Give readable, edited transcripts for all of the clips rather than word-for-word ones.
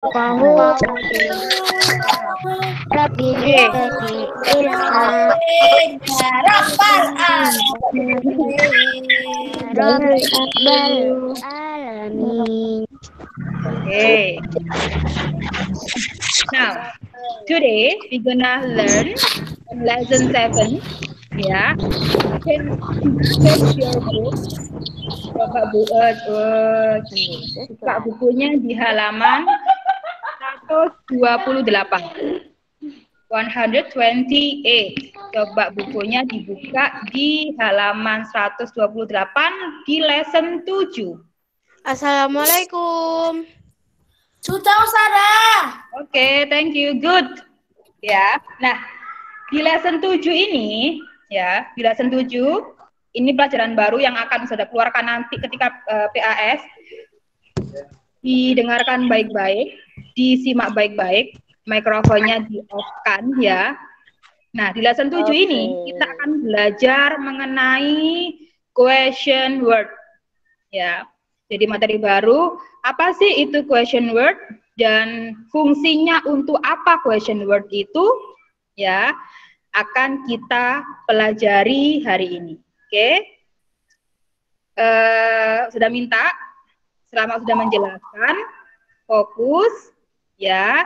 Tahu Rabbi Oke. ilham Rabbal alamin. Okay. Now, today we're gonna learn lesson 7. Ya. Change your book. Coba buka bukunya di halaman 128. 128. Coba bukunya dibuka di halaman 128 di lesson 7. Assalamualaikum. Sudah, Ustazah. Oke, thank you. Good. Ya. Nah, di lesson 7 ini, ya, di lesson 7 ini pelajaran baru yang akan sudah keluarkan nanti ketika PAS. Didengarkan baik-baik, disimak baik-baik, mikrofonnya di-off-kan ya. Nah, di lesson 7 ini kita akan belajar mengenai question word. Ya. Jadi materi baru, apa sih itu question word dan fungsinya untuk apa question word itu? Ya, akan kita pelajari hari ini. Oke? Sudah minta selama sudah menjelaskan, fokus, ya,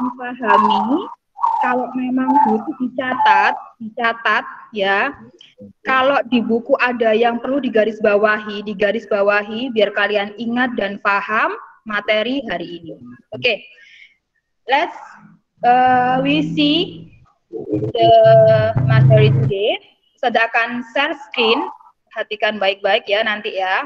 dipahami. Kalau memang butuh dicatat, ya. Kalau di buku ada yang perlu digarisbawahi biar kalian ingat dan paham materi hari ini. Oke, let's we see the materi today. Saya akan share screen, perhatikan baik-baik ya nanti ya.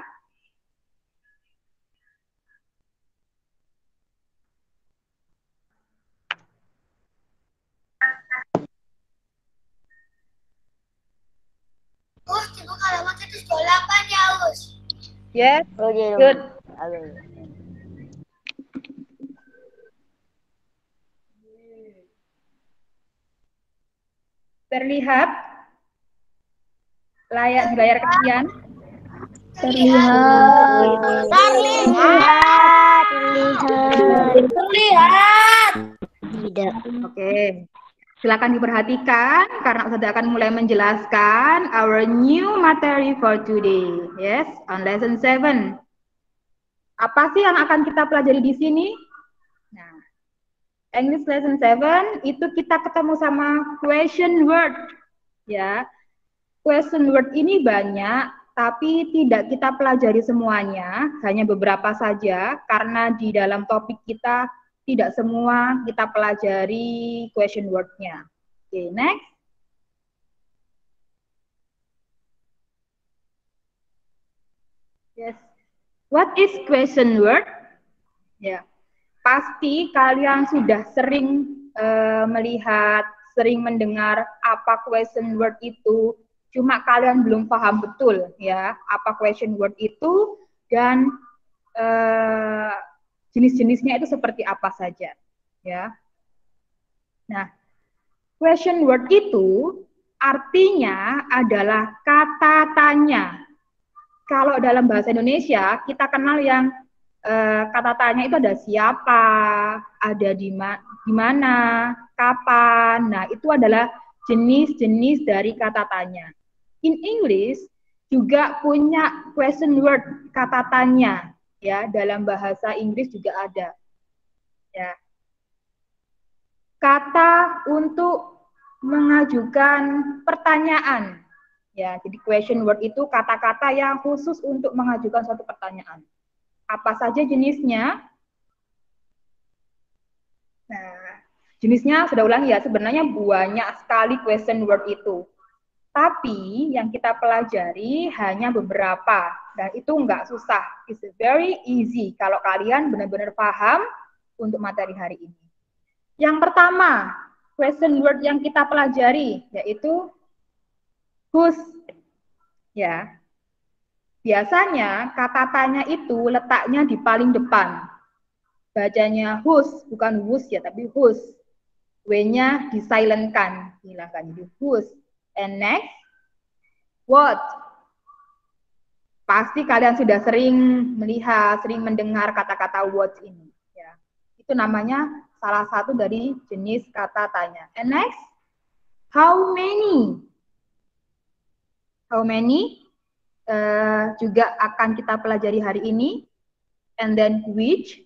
Dibuka halaman 128 ya, Us. Yes, good. Terlihat layak di layar kalian? Terlihat. Tidak. Oke. Silakan diperhatikan karena Ustazah akan mulai menjelaskan our new material for today. Yes, on lesson 7. Apa sih yang akan kita pelajari di sini? Nah, English lesson 7 itu kita ketemu sama question word. Ya. Question word ini banyak, tapi tidak kita pelajari semuanya, hanya beberapa saja karena di dalam topik kita tidak semua kita pelajari question word-nya. Oke, next. Yes. What is question word? Ya, pasti kalian sudah sering melihat, sering mendengar apa question word itu. Cuma kalian belum paham betul ya apa question word itu dan jenis-jenisnya itu seperti apa saja, ya. Nah, question word itu artinya adalah kata tanya. Kalau dalam bahasa Indonesia kita kenal yang kata tanya itu ada siapa, ada di mana, kapan. Nah, itu adalah jenis-jenis dari kata tanya. In English juga punya question word kata tanya. Ya, dalam bahasa Inggris juga ada. Ya. Kata untuk mengajukan pertanyaan. Ya, jadi question word itu kata-kata yang khusus untuk mengajukan suatu pertanyaan. Apa saja jenisnya? Nah, jenisnya sudah ulangi ya, sebenarnya banyak sekali question word itu. Tapi yang kita pelajari hanya beberapa dan itu enggak susah. It's very easy kalau kalian benar-benar paham untuk materi hari ini. Yang pertama, question word yang kita pelajari yaitu whose. Ya. Biasanya kata tanya itu letaknya di paling depan. Bacanya whose, bukan whose ya, tapi whose. W-nya disilentkan. Hilangkan jadi whose. And next, what? Pasti kalian sudah sering melihat, sering mendengar kata-kata what ini. Ya. Itu namanya salah satu dari jenis kata tanya. And next, how many? How many juga akan kita pelajari hari ini. And then which,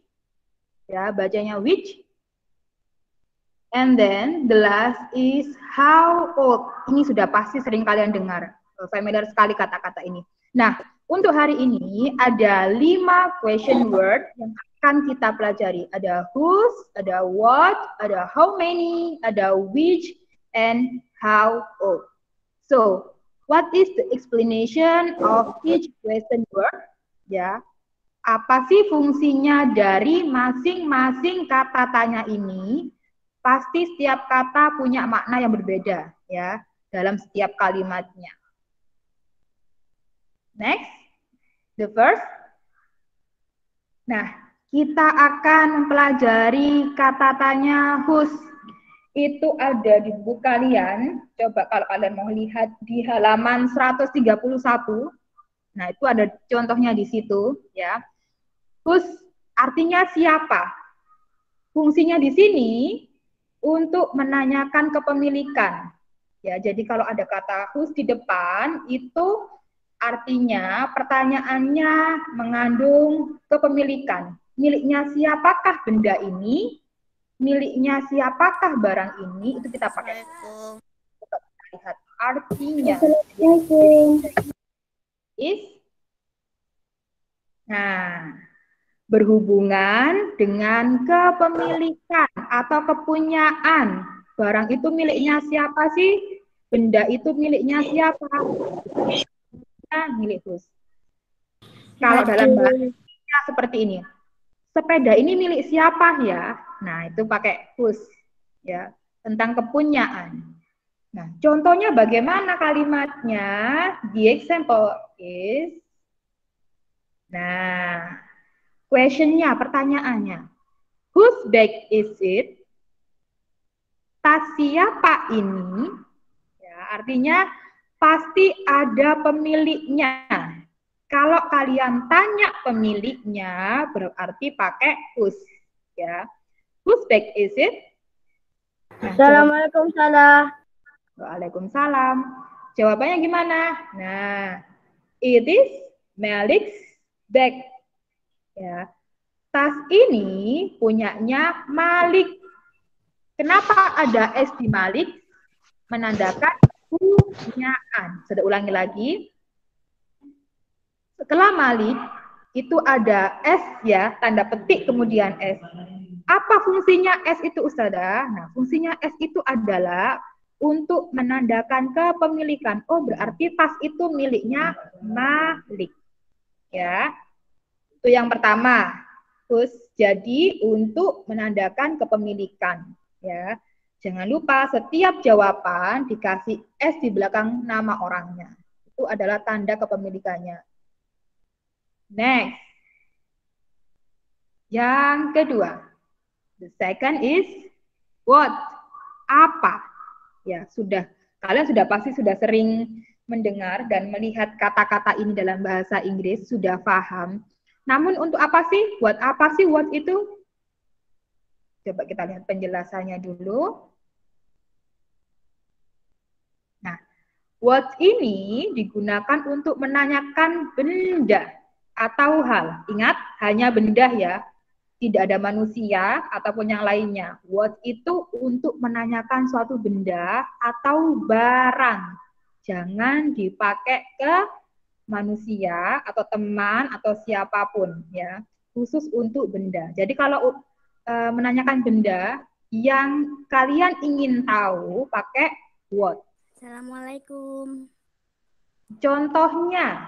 ya bacanya which. And then the last is how old. Ini sudah pasti sering kalian dengar. Familiar sekali kata-kata ini. Nah, untuk hari ini ada 5 question word yang akan kita pelajari. Ada whose, ada what, ada how many, ada which, and how old. So, what is the explanation of each question word? Ya, apa sih fungsinya dari masing-masing kata tanya ini? Pasti setiap kata punya makna yang berbeda ya dalam setiap kalimatnya. Next, the first. Nah, kita akan mempelajari kata tanya whose. Itu ada di buku kalian. Coba kalau kalian mau lihat di halaman 131. Nah, itu ada contohnya di situ ya. Whose artinya siapa? Fungsinya di sini untuk menanyakan kepemilikan. Ya, jadi kalau ada kata whose di depan itu artinya pertanyaannya mengandung kepemilikan. Miliknya siapakah benda ini? Miliknya siapakah barang ini? Itu kita pakai. Kita lihat artinya. Is. Nah, berhubungan dengan kepemilikan atau kepunyaan. Barang itu miliknya siapa sih? Benda itu miliknya siapa? Milik whose. Kalau dalam bahasa seperti ini, sepeda ini milik siapa ya? Nah, itu pakai whose ya, tentang kepunyaan. Nah, contohnya bagaimana kalimatnya? The example is, nah, question-nya, pertanyaannya, whose bag is it? Tas siapa ini? Ya, artinya pasti ada pemiliknya. Kalau kalian tanya pemiliknya, berarti pakai whose. Ya. Whose bag is it? Nah, Assalamualaikum salam. Waalaikumsalam. Jawabannya gimana? Nah, it is Malik's bag. Ya. Tas ini punyanya Malik. Kenapa ada S di Malik? Menandakan punyaan. Sudah ulangi lagi. Setelah Malik, itu ada S ya, tanda petik kemudian S. Apa fungsinya S itu, Ustazah? Nah, fungsinya S itu adalah untuk menandakan kepemilikan. Oh, berarti tas itu miliknya Malik. Ya. Itu yang pertama. Terus jadi untuk menandakan kepemilikan, ya. Jangan lupa setiap jawaban dikasih S di belakang nama orangnya. Itu adalah tanda kepemilikannya. Next. Yang kedua. The second is what? Apa? Ya, sudah. Kalian sudah pasti sudah sering mendengar dan melihat kata-kata ini dalam bahasa Inggris, sudah paham. Namun untuk apa sih? Buat apa sih what itu? Coba kita lihat penjelasannya dulu. Nah, what ini digunakan untuk menanyakan benda atau hal. Ingat, hanya benda ya. Tidak ada manusia ataupun yang lainnya. What itu untuk menanyakan suatu benda atau barang. Jangan dipakai ke manusia atau teman atau siapapun ya. Khusus untuk benda. Jadi kalau menanyakan benda yang kalian ingin tahu pakai what. Assalamualaikum. Contohnya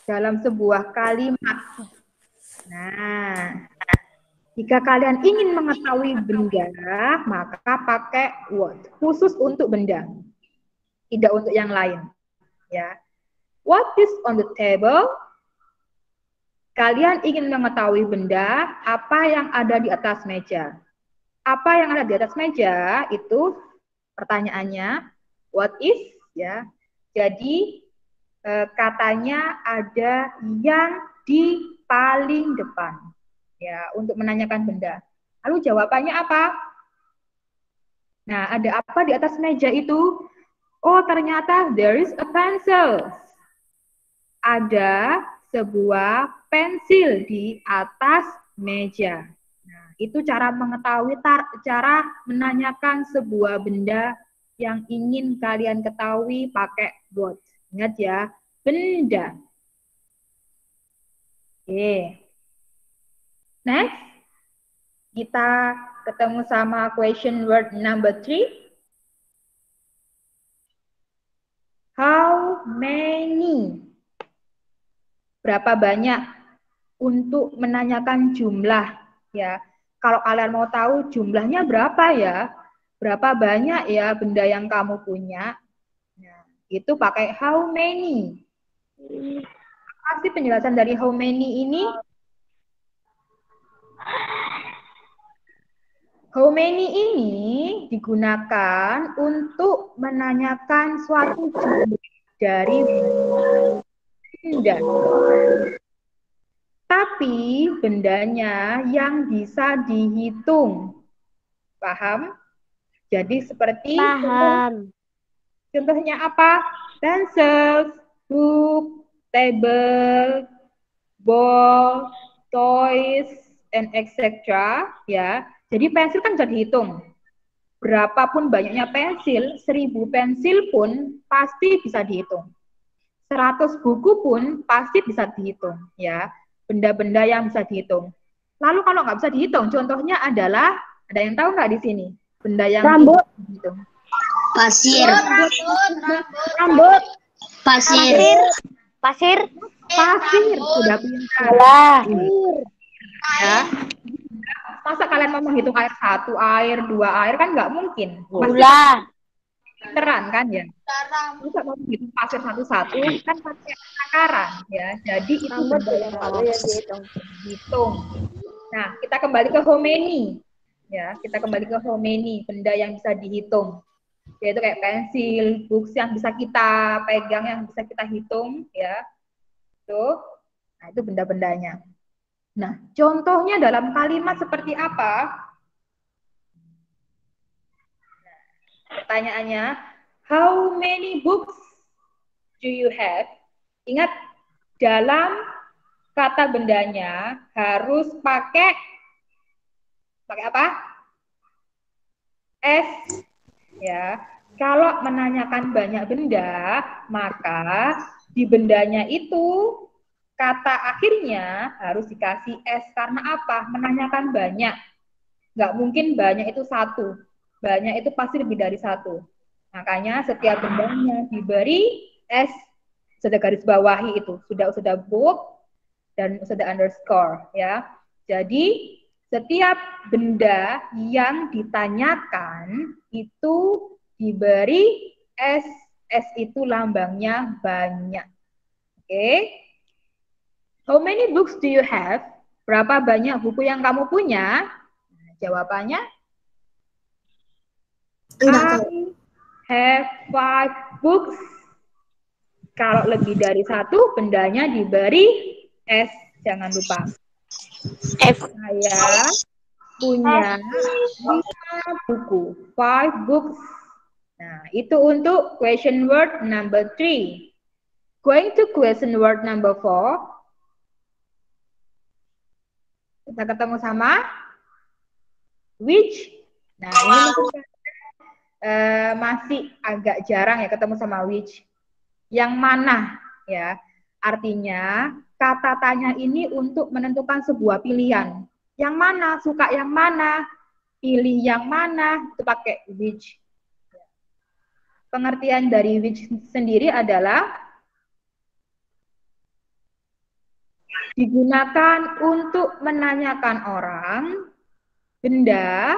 dalam sebuah kalimat. Nah, jika kalian ingin mengetahui benda, maka pakai what. Khusus untuk benda. Tidak untuk yang lain. Ya. What is on the table? Kalian ingin mengetahui benda, apa yang ada di atas meja. Apa yang ada di atas meja itu pertanyaannya what is ya. Jadi katanya ada yang di paling depan ya, untuk menanyakan benda. Lalu jawabannya apa? Nah, ada apa di atas meja itu? Oh, ternyata there is a pencil. Ada sebuah pensil di atas meja. Nah, itu cara mengetahui, cara menanyakan sebuah benda yang ingin kalian ketahui pakai what. Ingat ya, benda. Oke. Next, kita ketemu sama question word number 3. How many? Berapa banyak? Untuk menanyakan jumlah, ya. Kalau kalian mau tahu jumlahnya berapa ya, berapa banyak ya benda yang kamu punya, nah, itu pakai how many. Apa sih penjelasan dari how many ini? How many ini digunakan untuk menanyakan suatu jumlah dari benda. Tapi bendanya yang bisa dihitung. Paham? Jadi seperti contohnya apa? Pencil, book, table, ball, toys, and etc. Ya. Jadi pensil kan bisa dihitung. Berapapun banyaknya pensil, 1000 pensil pun pasti bisa dihitung. 100 buku pun pasti bisa dihitung, ya. Benda-benda yang bisa dihitung. Lalu kalau nggak bisa dihitung, contohnya adalah, ada yang tahu nggak di sini? Benda yang Rambut. dihitung. Pasir. Rambut. Pasir. Pasir. Pasir, sudah pintar. Bola. Ya. Masa kalian mau menghitung air 1, air 2, air kan nggak mungkin. Bola. Pinteran kan ya. Bisa mau menghitung pasir satu-satu kan pakai takaran ya. Jadi itu benda yang dihitung. Nah, kita kembali ke how many. Ya, kita kembali ke how many, benda yang bisa dihitung. Yaitu kayak pensil, books yang bisa kita pegang, yang bisa kita hitung ya. Tuh. Nah, itu benda-bendanya. Nah, contohnya dalam kalimat seperti apa? Pertanyaannya, how many books do you have? Ingat, dalam kata bendanya harus pakai apa? S. Ya. Kalau menanyakan banyak benda, maka di bendanya itu kata akhirnya harus dikasih S. Karena apa? Menanyakan banyak. Nggak mungkin banyak itu satu. Banyak itu pasti lebih dari satu. Makanya setiap bendanya diberi S, sudah garis bawahi itu, sudah bold dan sudah underscore ya. Jadi setiap benda yang ditanyakan itu diberi S. S itu lambangnya banyak. Oke. How many books do you have? Berapa banyak buku yang kamu punya? Nah, jawabannya I have 5 books. Kalau lebih dari satu, bendanya diberi S. Jangan lupa. F. Saya punya 5 buku. 5 books. Nah, itu untuk question word number 3. Going to question word number 4. Kita ketemu sama which. Nah, ini mungkin masih agak jarang ya ketemu sama which. Yang mana ya? Artinya kata tanya ini untuk menentukan sebuah pilihan. Yang mana? Suka yang mana? Pilih yang mana? Itu pakai which. Pengertian dari which sendiri adalah digunakan untuk menanyakan orang, benda,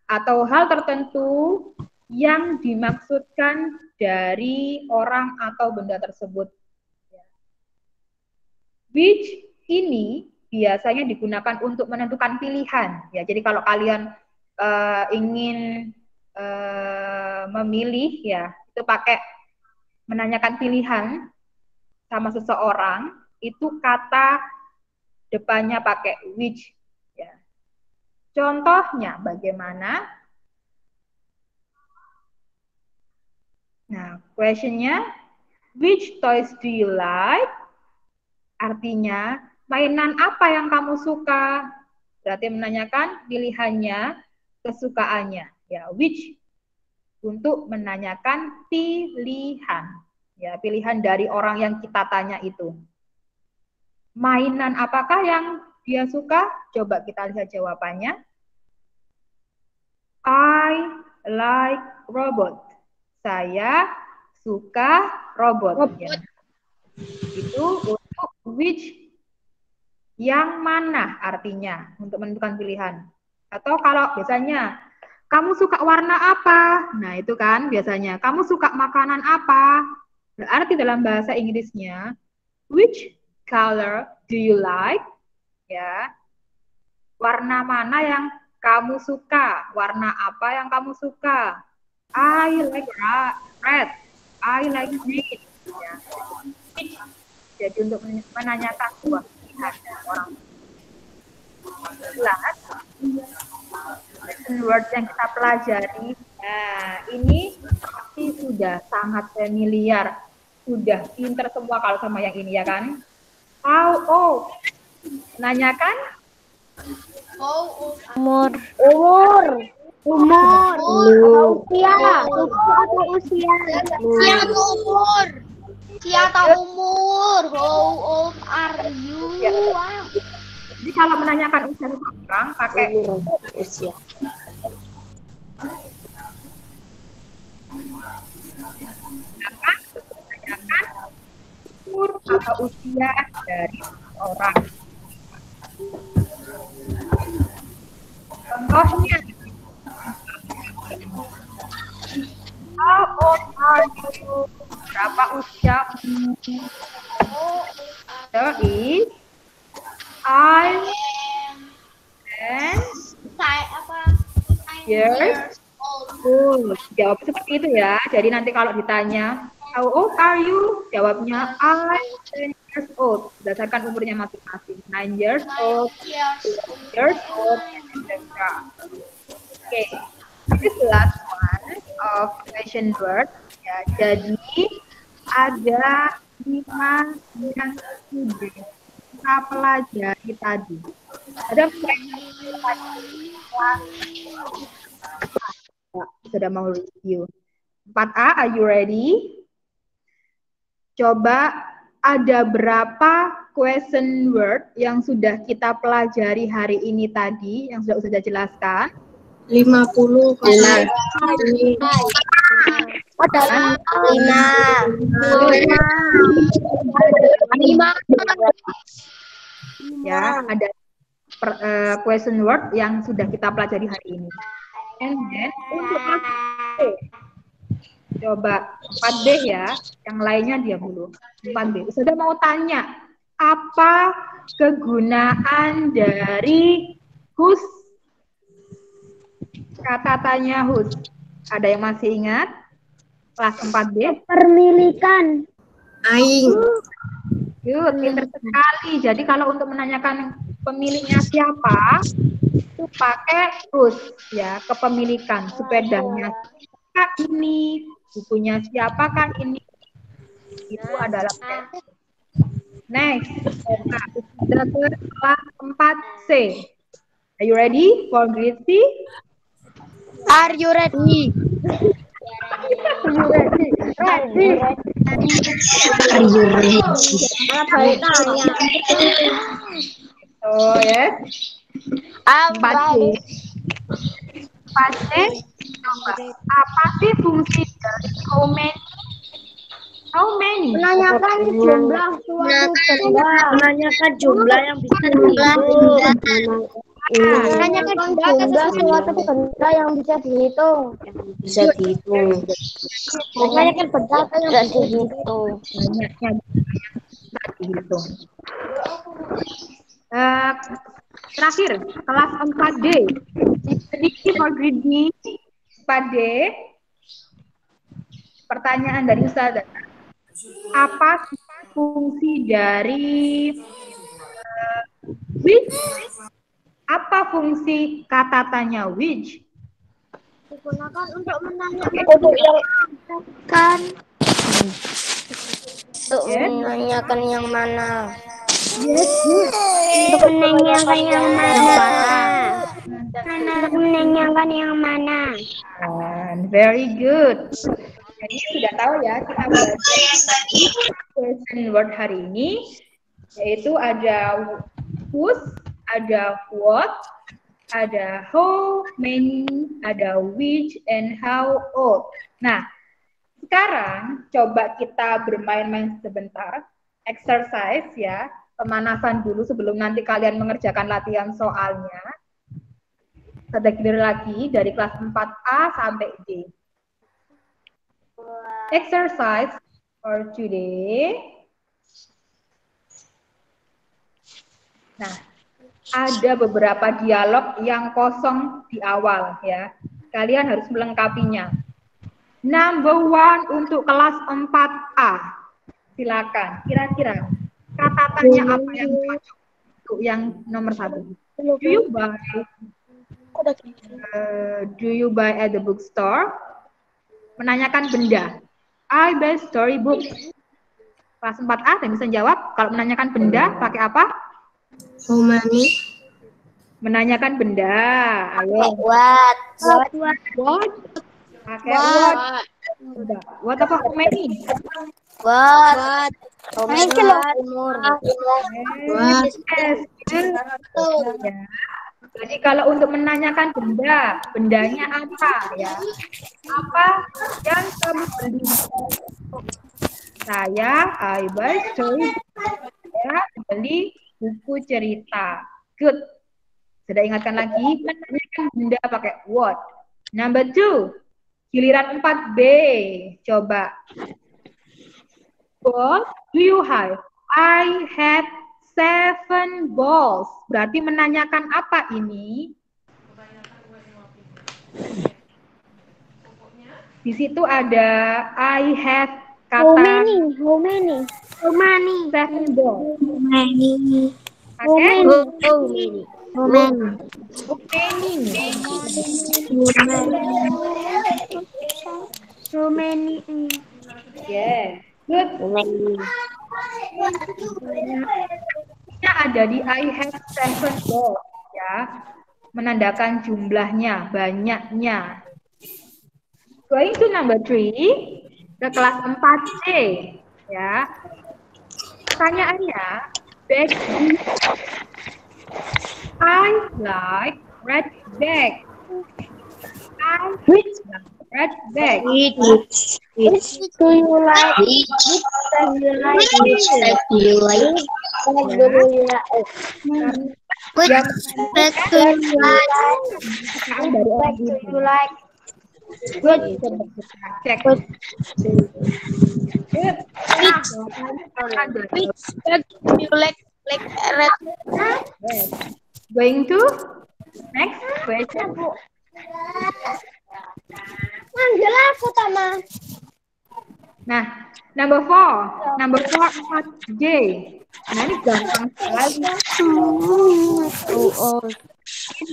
atau hal tertentu yang dimaksudkan dari orang atau benda tersebut. Which ini biasanya digunakan untuk menentukan pilihan. Ya, jadi kalau kalian ingin memilih, ya itu pakai menanyakan pilihan sama seseorang, itu kata depannya pakai which. Contohnya bagaimana? Nah, questionnya, which toys do you like? Artinya, mainan apa yang kamu suka? Berarti menanyakan pilihannya, kesukaannya. Ya, which untuk menanyakan pilihan. Ya, pilihan dari orang yang kita tanya itu. Mainan apakah yang dia suka? Coba kita lihat jawabannya. I like robot. Saya suka robot. Ya. Itu untuk which, yang mana artinya untuk menentukan pilihan. Atau kalau biasanya kamu suka warna apa? Nah, itu kan biasanya. Kamu suka makanan apa? Berarti dalam bahasa Inggrisnya, which color do you like? Ya. Warna mana yang kamu suka? Warna apa yang kamu suka? I like red. I like green. Ya. Jadi untuk menanyakan sebuah pilihan orang. Jelas. Word yang kita pelajari. Nah, ini pasti sudah sangat familiar. Sudah pinter semua kalau sama yang ini ya kan? How old? Menanyakan? Umur. Usia. Usia. Usia atau umur? Usia atau umur? How old are you? Wow. Jadi kalau menanyakan usia seseorang pakai Usia. menanyakan umur atau usia dari orang. Contohnya, how old are you? Berapa usiamu? So is I am years old. Jawab seperti itu ya. Jadi nanti kalau ditanya, how old are you? Jawabnya I 10 years old. Berdasarkan umurnya masing-masing. 9 years old, 8 years old, etc. Okay. This is the last one of question word. Ya, jadi ada 5 yang sudah kita pelajari tadi. Ada sudah mau review. 4A, are you ready? Coba ada berapa question word yang sudah kita pelajari hari ini tadi, yang sudah jelaskan? 50. Ada 5. Ya, ada question word yang sudah kita pelajari hari ini. And then untuk coba 4B ya, yang lainnya dia dulu. 4B. Sudah mau tanya, apa kegunaan dari whose? Kata tanya whose. Ada yang masih ingat? Kelas 4B. Permilikan. Aing. Good, pinter sekali. Jadi kalau untuk menanyakan pemiliknya siapa, itu pakai whose ya, kepemilikan. Sepedanya siapa ini, bukunya siapa kan ini. Itu adalah next. Nah, sudah ke kelas 4C. Are you ready for grade C? Are you ready? Oh yes. 4C. 4C. Coba, apa sih fungsi dari how many? How many? Menanyakan jumlah suatu benda. Menanyakan jumlah yang bisa dihitung. Menanyakan jumlah suatu benda yang bisa dihitung. Bisa dihitung. Menanyakan benda yang bisa dihitung. Banyaknya dihitung. Terakhir, kelas 4D. Jadi for grade D, 4D. Pertanyaan dari Ustazah. Apa fungsi dari which Apa fungsi kata tanya which? Digunakan untuk menanyakan untuk yang kan untuk menanyakan yang mana. Yes, good. Untuk menanyakan yang mana. Untuk menanyakan yang mana. And very good. Jadi sudah tahu ya kita belajar question word hari ini, yaitu ada whose, ada what, ada how many, ada which, and how old. Nah, sekarang coba kita bermain-main sebentar, exercise ya, pemanasan dulu sebelum nanti kalian mengerjakan latihan soalnya. Kita clear lagi dari kelas 4A sampai D. Exercise for today. Nah, ada beberapa dialog yang kosong di awal ya. Kalian harus melengkapinya. Number 1 untuk kelas 4A. Silakan. Kira-kira kata tanya apa yang cocok untuk yang nomor 1? Do you buy at the bookstore? Menanyakan benda. I buy storybook. Kelas 4A dan bisa jawab. Kalau menanyakan benda pakai apa? How many? Menanyakan benda. Ayo. What? Pakai what? What apa how many? What? How many umur? What? Ya. Jadi kalau untuk menanyakan benda, bendanya apa ya? Apa yang kamu beli? Saya, I buy story. Saya beli buku cerita. Good. Sudah ingatkan lagi, menanyakan benda pakai what. Number 2, giliran 4B. Coba. What do you have? I had 7 balls. Berarti menanyakan apa ini? Di situ ada I have kata How many? 7 balls. So many. Yeah, good. Ada di I have 7 balls ya, menandakan jumlahnya, banyaknya. Going to number 3, ke kelas 4C ya. Pertanyaannya, bag. I like red bag. I like red bag. Which do you like? Good. Cek. Good. Going to next question. Manggil aku, Tama. Nah, number 4 J. Nah, ini gampang sekali.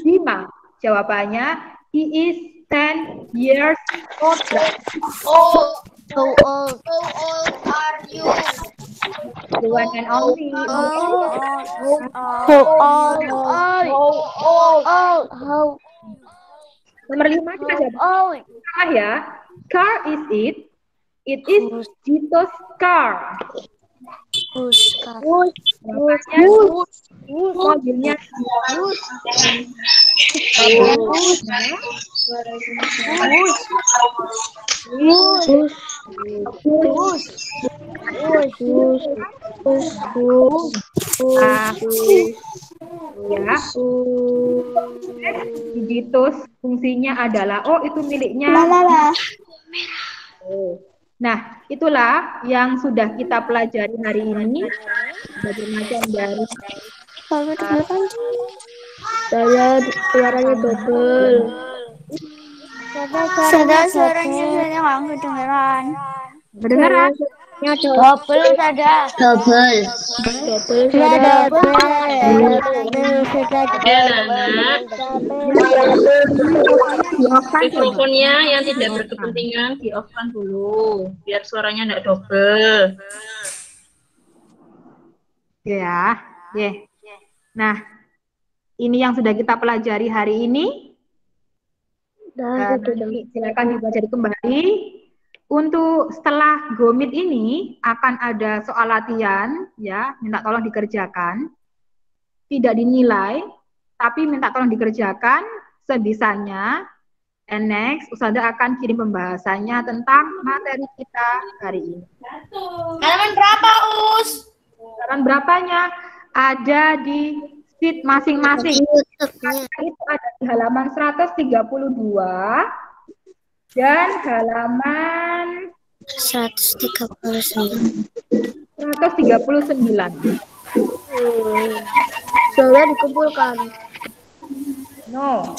Dima, jawabannya he is 10 years old. How old are you? The one and only. Nomor 5 kita jawab. Salah ya. Car is it. It is Jito's car. Mobilnya. Ya. Jitos fungsinya adalah itu miliknya. Nah, itulah yang sudah kita pelajari hari ini. Bagaimana dari suaranya double. Suaranya nggak kedengeran. Kedengaran? Double saja. Double. Double saja. Mikrofonnya yang tidak berkepentingan di off-kan dulu, biar suaranya tidak double. Ya, Nah, ini yang sudah kita pelajari hari ini. Nanti silakan dipelajari kembali. Untuk setelah Go-Meet ini akan ada soal latihan, ya, minta tolong dikerjakan. Tidak dinilai, tapi minta tolong dikerjakan sebisanya. And next, Ustazah akan kirim pembahasannya tentang materi kita hari ini. Halaman berapa, Us? Halaman berapanya? Ada di sheet masing-masing. Itu ada di halaman 132 dan halaman 139. Sudah dikumpulkan. No.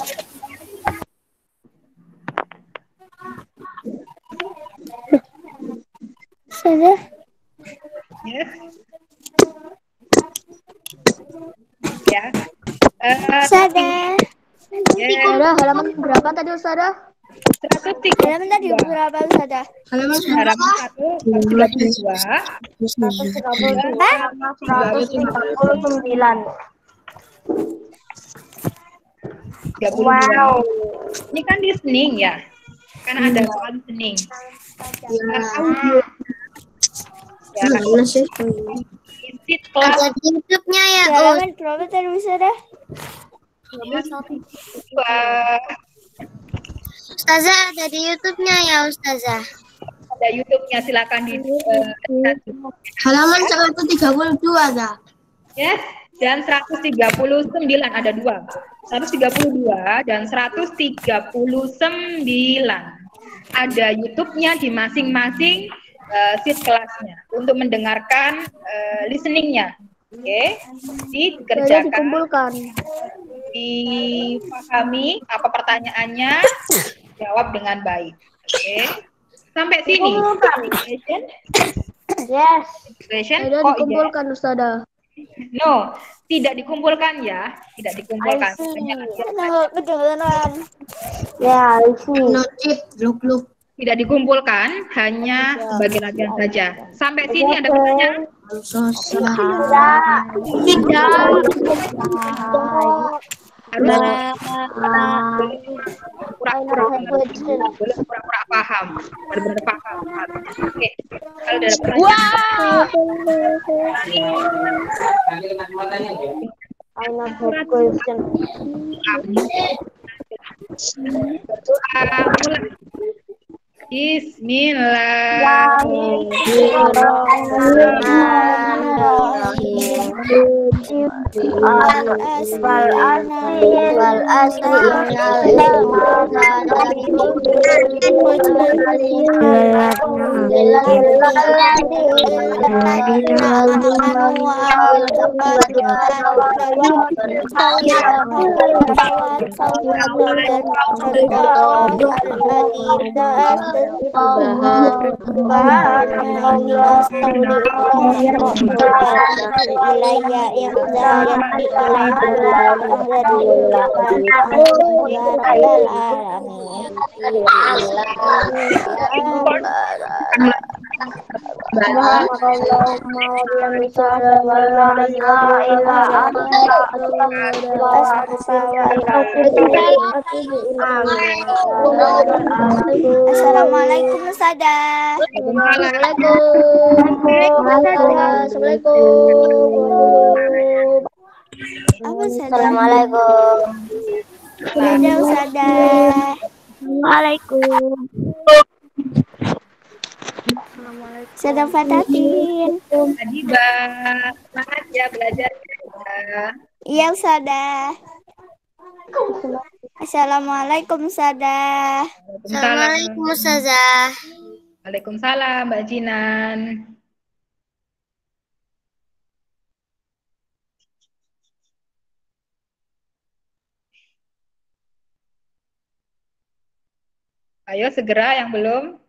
Sudah. Yes. Ya. Sudah. Yes. Sudah halaman berapa tadi Ustazah? 132. Halaman tadi berapa Ustazah? Halaman 139. 32. Wow. Ini kan listening ya. Kan ada soal listening. Kan audio. Ya. Visit kelas Ada di YouTube-nya ya, Us. Halaman berapa tadi Ustazah? Ustazah ada di YouTube-nya ya, Ustazah. ada YouTube-nya, silakan di Halaman 132 ada. yes, dan 139 ada dua. 132 dan 139. Ada YouTube-nya di masing-masing sheet kelasnya untuk mendengarkan listening-nya. Oke, dikerjakan, Dikumpulkan. dipahami apa pertanyaannya, jawab dengan baik. Oke, sampai sini. Question? Yes. Question? Sudah Oh, dikumpulkan Ustazah. no, tidak dikumpulkan ya, tidak dikumpulkan. Kedengaran. Ya, isi. Notif, look. Tidak dikumpulkan, hanya sebagai latihan saja. Sampai sini ada pertanyaan? Tidak. Harus pura-pura paham, benar-benar paham. Oke, kalau ada pertanyaan, I not have question. berdoa mulai. Assalamualaikum Ustazah. Assalamualaikum. Dadah Ustazah. Waalaikumsalam. Ustazah Fatatin. Adiba, semangat ya belajar. Iya Ustazah. Assalamualaikum Ustazah. Assalamualaikum, Ustazah. Waalaikumsalam Mbak Jinan. Ayo segera yang belum.